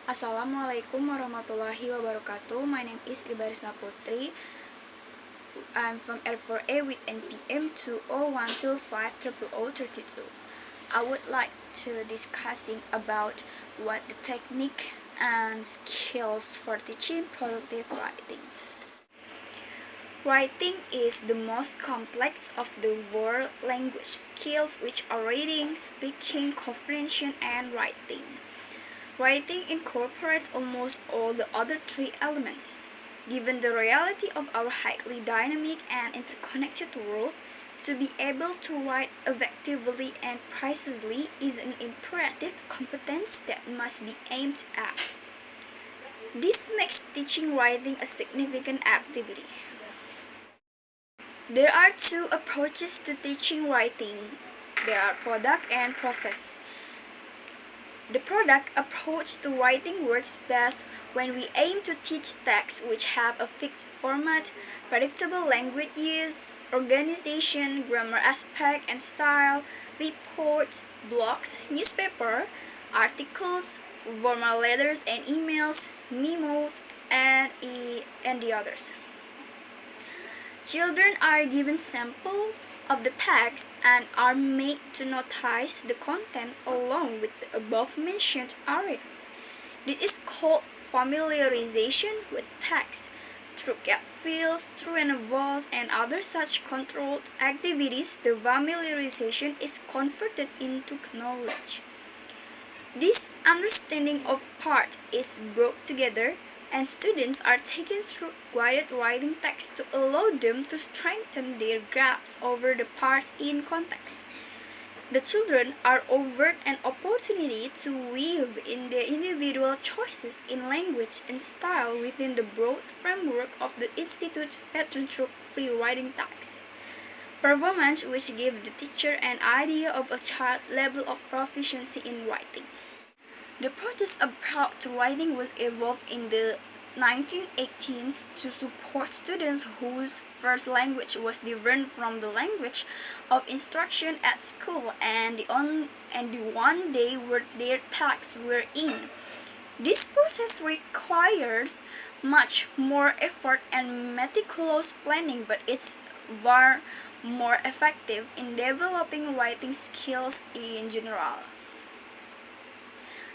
Assalamualaikum warahmatullahi wabarakatuh. My name is Irba Putri. I'm from L4A with NPM 201250032. I would like to discussing about what the technique and skills for teaching productive writing. Writing is the most complex of the world language skills, which are reading, speaking, comprehension, and writing. Writing incorporates almost all the other three elements. Given the reality of our highly dynamic and interconnected world, to be able to write effectively and precisely is an imperative competence that must be aimed at. This makes teaching writing a significant activity. There are two approaches to teaching writing. There are product and process. The product approach to writing works best when we aim to teach texts which have a fixed format, predictable language use, organization, grammar aspect and style, reports, blogs, newspaper, articles, formal letters and emails, memos, and the others. Children are given samples of the text and are made to notice the content along with the above-mentioned areas. This is called familiarization with text. Through gap fills, true and false, and other such controlled activities, the familiarization is converted into knowledge. This understanding of part is brought together, and students are taken through guided writing text to allow them to strengthen their grasp over the parts in context. The children are offered an opportunity to weave in their individual choices in language and style within the broad framework of the Institute's pattern through free writing text. Performance which gives the teacher an idea of a child's level of proficiency in writing. The process approach to writing was evolved in the 1918s to support students whose first language was different from the language of instruction at school and the one their texts were in. This process requires much more effort and meticulous planning, but it's far more effective in developing writing skills in general.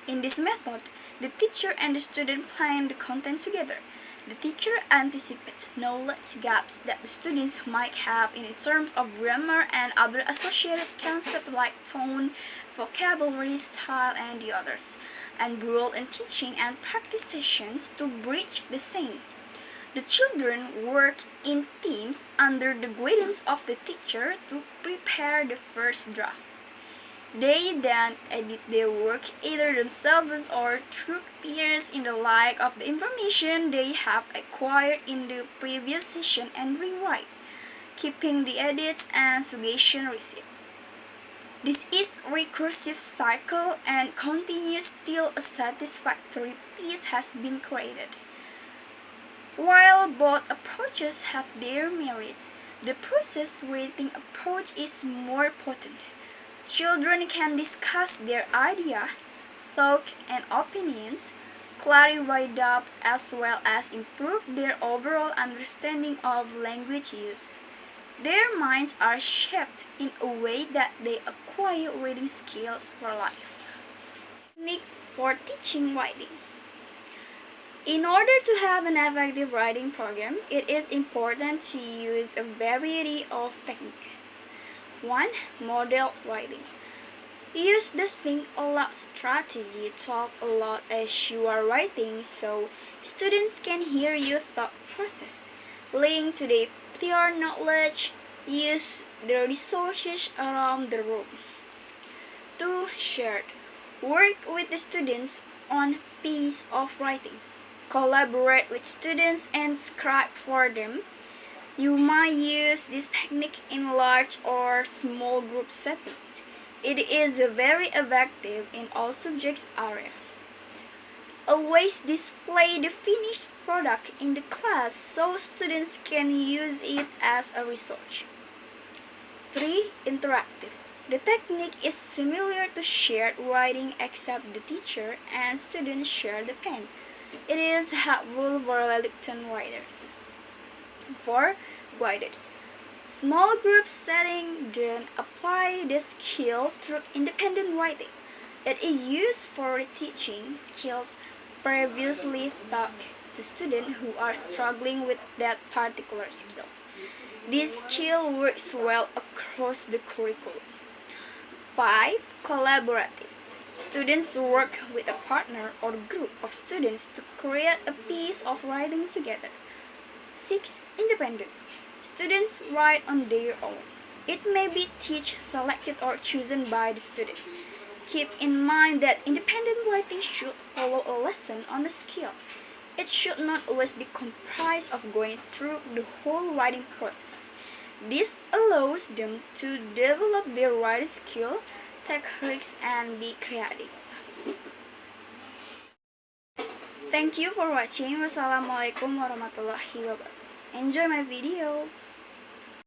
In this method, the teacher and the student plan the content together. The teacher anticipates knowledge gaps that the students might have in terms of grammar and other associated concepts like tone, vocabulary, style, and the others, and role in teaching and practice sessions to bridge the same. The children work in teams under the guidance of the teacher to prepare the first draft. They then edit their work either themselves or through peers in the light of the information they have acquired in the previous session and rewrite, keeping the edits and suggestions received. This is a recursive cycle and continues till a satisfactory piece has been created. While both approaches have their merits, the process writing approach is more potent. Children can discuss their idea, thoughts, and opinions, clarify doubts, as well as improve their overall understanding of language use. Their minds are shaped in a way that they acquire reading skills for life. Techniques for teaching writing. In order to have an effective writing program, it is important to use a variety of techniques. 1. Model writing. Use the think aloud strategy. Talk a lot as you are writing so students can hear your thought process. Link to the prior knowledge. Use the resources around the room. 2. Shared. Work with the students on piece of writing. Collaborate with students and scribe for them. You might use this technique in large or small group settings. It is very effective in all subjects area. Always display the finished product in the class so students can use it as a resource. 3. Interactive. The technique is similar to shared writing except the teacher and students share the pen. It is helpful for reluctant writers. 4. Guided. Small group setting then apply the skill through independent writing. It is used for teaching skills previously taught to students who are struggling with that particular skills. This skill works well across the curriculum. 5. Collaborative. Students work with a partner or group of students to create a piece of writing together. 6. Independent. Students write on their own. It may be selected or chosen by the student. Keep in mind that independent writing should follow a lesson on a skill. It should not always be comprised of going through the whole writing process. This allows them to develop their writing skill, take risks, and be creative. Thank you for watching. Wassalamualaikum warahmatullahi wabarakatuh. Enjoy my video.